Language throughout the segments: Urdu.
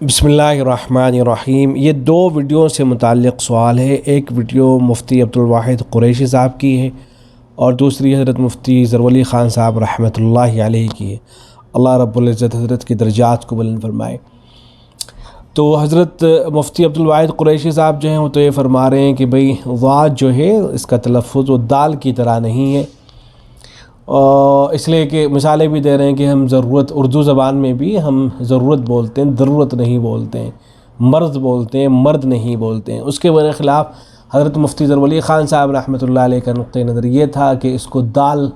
بسم اللہ الرحمن الرحیم۔ یہ دو ویڈیو سے متعلق سوال ہے۔ ایک ویڈیو مفتی عبدالواحد قریشی صاحب کی ہے اور دوسری حضرت مفتی ظفرعلی خان صاحب رحمۃ اللہ علیہ کی ہے۔ اللہ رب العزت حضرت کی درجات کو بلند فرمائے۔ تو حضرت مفتی عبدالواحد قریشی صاحب جو ہیں وہ تو یہ فرما رہے ہیں کہ بھئی ضاد جو ہے اس کا تلفظ وہ دال کی طرح نہیں ہے، اور اس لیے کہ مثالیں بھی دے رہے ہیں کہ ہم ضرورت اردو زبان میں بھی ہم ضرورت بولتے ہیں، ضرورت نہیں بولتے ہیں، مرض بولتے ہیں، مرد نہیں بولتے ہیں۔ اس کے برخلاف حضرت مفتی ظفرعلی خان صاحب رحمۃ اللہ علیہ کا نقطہ نظر یہ تھا کہ اس کو دال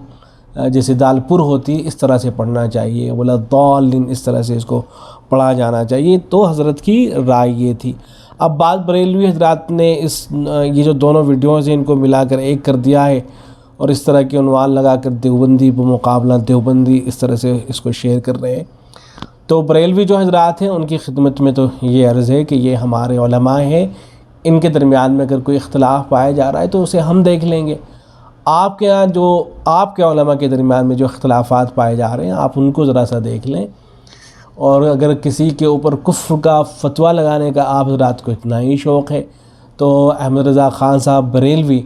جیسے دال پر ہوتی اس طرح سے پڑھنا چاہیے، ولا ضالین اس طرح سے اس کو پڑھا جانا چاہیے۔ تو حضرت کی رائے یہ تھی۔ اب بعض بریلوی حضرات نے یہ جو دونوں ویڈیوز ہیں ان کو ملا کر ایک کر دیا ہے اور اس طرح کے عنوان لگا کر دیوبندی بمقابلہ دیوبندی اس طرح سے اس کو شیئر کر رہے ہیں۔ تو بریلوی جو حضرات ہیں ان کی خدمت میں تو یہ عرض ہے کہ یہ ہمارے علماء ہیں، ان کے درمیان میں اگر کوئی اختلاف پایا جا رہا ہے تو اسے ہم دیکھ لیں گے۔ آپ کے ہاں جو آپ کے علماء کے درمیان میں جو اختلافات پائے جا رہے ہیں آپ ان کو ذرا سا دیکھ لیں، اور اگر کسی کے اوپر کفر کا فتویٰ لگانے کا آپ حضرات کو اتنا ہی شوق ہے تو احمد رضا خان صاحب بریلوی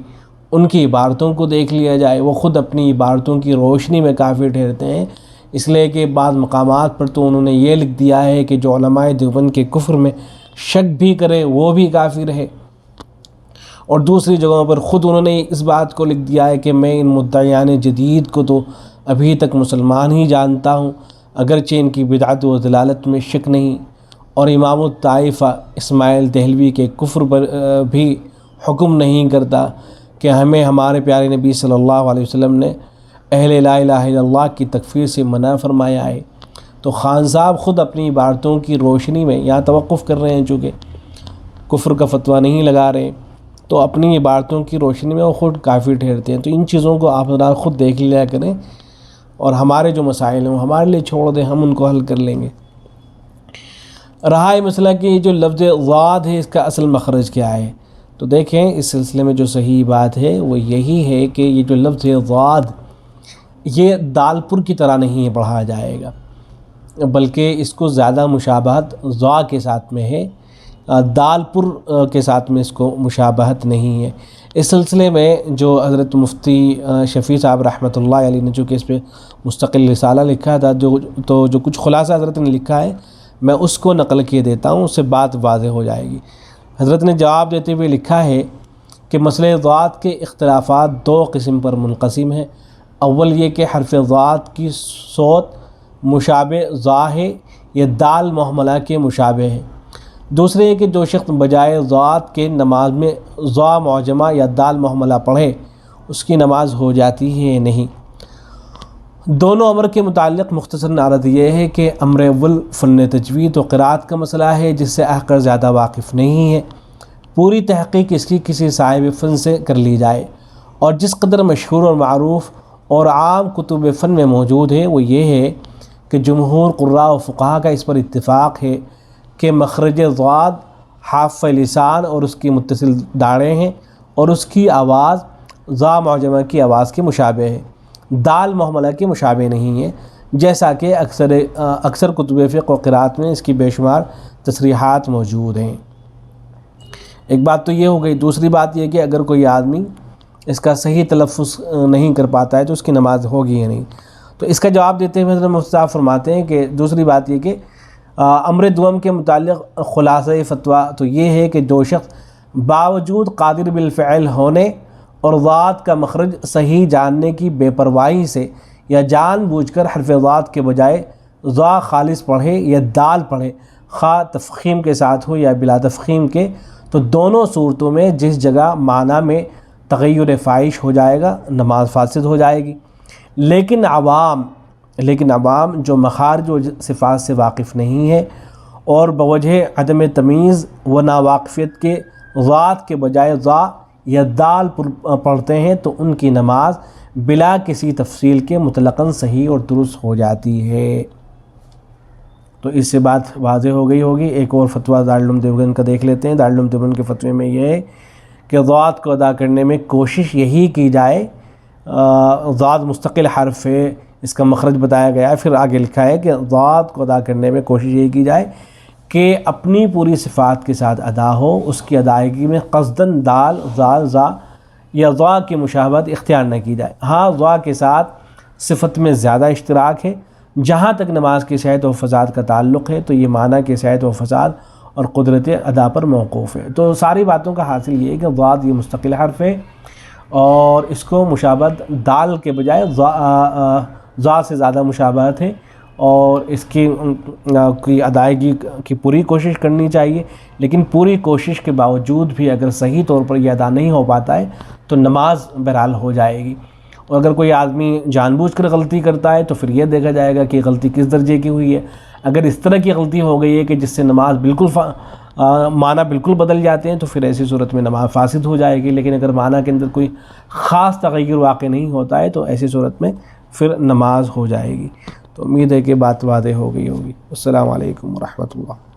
ان کی عبارتوں کو دیکھ لیا جائے۔ وہ خود اپنی عبارتوں کی روشنی میں کافر ٹھہرتے ہیں، اس لیے کہ بعض مقامات پر تو انہوں نے یہ لکھ دیا ہے کہ جو علماء دیوبند کے کفر میں شک بھی کرے وہ بھی کافر ہے، اور دوسری جگہوں پر خود انہوں نے اس بات کو لکھ دیا ہے کہ میں ان مدعیان جدید کو تو ابھی تک مسلمان ہی جانتا ہوں، اگرچہ ان کی بدعت و ضلالت میں شک نہیں، اور امام الطائفہ اسماعیل دہلوی کے کفر پر بھی حکم نہیں کرتا کہ ہمیں ہمارے پیارے نبی صلی اللہ علیہ وسلم نے اہل لا الہ الا اللہ کی تکفیر سے منع فرمایا ہے۔ تو خان صاحب خود اپنی عبارتوں کی روشنی میں یہاں توقف کر رہے ہیں، چونکہ کفر کا فتویٰ نہیں لگا رہے، تو اپنی عبارتوں کی روشنی میں وہ خود کافر ٹھہرتے ہیں۔ تو ان چیزوں کو آپ ذرا خود دیکھ لیا کریں، اور ہمارے جو مسائل ہیں ہمارے لیے چھوڑ دیں، ہم ان کو حل کر لیں گے۔ رہا ہے مسئلہ کہ یہ جو لفظ ضاد ہے اس کا اصل مخرج کیا ہے، تو دیکھیں اس سلسلے میں جو صحیح بات ہے وہ یہی ہے کہ یہ جو لفظ ضاد یہ دال پر کی طرح نہیں پڑھا جائے گا، بلکہ اس کو زیادہ مشابہت ضا کے ساتھ میں ہے، دال پر کے ساتھ میں اس کو مشابہت نہیں ہے۔ اس سلسلے میں جو حضرت مفتی شفیع صاحب رحمۃ اللہ علیہ نے چونکہ اس پہ مستقل رسالہ لکھا تھا، جو کچھ خلاصہ حضرت نے لکھا ہے میں اس کو نقل کیے دیتا ہوں، اس سے بات واضح ہو جائے گی۔ حضرت نے جواب دیتے ہوئے لکھا ہے کہ مسئلہ ضاد کے اختلافات دو قسم پر منقسم ہیں۔ اول یہ کہ حرف ضاد کی صوت مشابہ ضا ہے یا دال محملہ کے مشابہ ہے۔ دوسرے یہ کہ جو شخص بجائے ضاد کے نماز میں ضا معجمہ یا دال محملہ پڑھے اس کی نماز ہو جاتی ہے نہیں۔ دونوں امر کے متعلق مختصر عرض یہ ہے کہ امر اول فن تجوید و قرات کا مسئلہ ہے جس سے احقر زیادہ واقف نہیں ہے، پوری تحقیق اس کی کسی صاحب فن سے کر لی جائے، اور جس قدر مشہور اور معروف اور عام کتب فن میں موجود ہے وہ یہ ہے کہ جمہور قراء و فقہا کا اس پر اتفاق ہے کہ مخرج ضاد حافہ لسان اور اس کی متصل داڑیں ہیں، اور اس کی آواز ضا معجمہ کی آواز کے مشابہ ہے، دال محملہ کے مشابہ نہیں ہے، جیسا کہ اکثر کتب فقہ و قرات میں اس کی بے شمار تصریحات موجود ہیں۔ ایک بات تو یہ ہو گئی۔ دوسری بات یہ کہ اگر کوئی آدمی اس کا صحیح تلفظ نہیں کر پاتا ہے تو اس کی نماز ہوگی یا نہیں، تو اس کا جواب دیتے ہوئے حضرت مفتی صاحب فرماتے ہیں کہ دوسری بات یہ کہ امر دوم کے متعلق خلاصہ فتویٰ تو یہ ہے کہ جو شخص باوجود قادر بالفعل ہونے اور ضاد کا مخرج صحیح جاننے کی بے پرواہی سے یا جان بوجھ کر حرف ضاد کے بجائے ضا خالص پڑھے یا دال پڑھے، خواہ تفخیم کے ساتھ ہو یا بلا تفخیم کے، تو دونوں صورتوں میں جس جگہ معنی میں تغیر فاحش ہو جائے گا نماز فاسد ہو جائے گی۔ لیکن عوام جو مخارج و صفات سے واقف نہیں ہے اور بوجہ عدم تمیز و ناواقفیت کے ضاد کے بجائے ضا یا دال پڑھتے ہیں تو ان کی نماز بلا کسی تفصیل کے مطلقاً صحیح اور درست ہو جاتی ہے۔ تو اس سے بات واضح ہو گئی ہوگی۔ ایک اور فتویٰ دارالعلوم دیوبند کا دیکھ لیتے ہیں۔ دارالعلوم دیوبند کے فتوے میں یہ ہے کہ ضاد کو ادا کرنے میں کوشش یہی کی جائے، ضاد مستقل حرف ہے، اس کا مخرج بتایا گیا ہے، پھر آگے لکھا ہے کہ ضاد کو ادا کرنے میں کوشش یہی کی جائے کہ اپنی پوری صفات کے ساتھ ادا ہو، اس کی ادائیگی میں قصداً دال، زال، زا یا ضا کی مشابہت اختیار نہ کی جائے۔ ہاں ضا کے ساتھ صفت میں زیادہ اشتراک ہے۔ جہاں تک نماز کی صحت و فساد کا تعلق ہے تو یہ معنی کہ صحت و فساد اور قدرت ادا پر موقوف ہے۔ تو ساری باتوں کا حاصل یہ ہے کہ ضاد یہ مستقل حرف ہے اور اس کو مشابہت دال کے بجائے ضا سے زیادہ مشابہت ہے، اور اس کی ادائیگی کی پوری کوشش کرنی چاہیے، لیکن پوری کوشش کے باوجود بھی اگر صحیح طور پر یہ ادا نہیں ہو پاتا ہے تو نماز بہرحال ہو جائے گی۔ اور اگر کوئی آدمی جان بوجھ کر غلطی کرتا ہے تو پھر یہ دیکھا جائے گا کہ غلطی کس درجے کی ہوئی ہے۔ اگر اس طرح کی غلطی ہو گئی ہے کہ جس سے نماز بالکل معنی بالکل بدل جاتے ہیں تو پھر ایسی صورت میں نماز فاسد ہو جائے گی، لیکن اگر معنی کے اندر کوئی خاص تغیر واقع نہیں ہوتا ہے تو ایسی صورت میں پھر نماز ہو جائے گی۔ تو امید ہے کہ بات واضح ہو گئی ہوگی۔ السلام علیکم ورحمۃ اللہ۔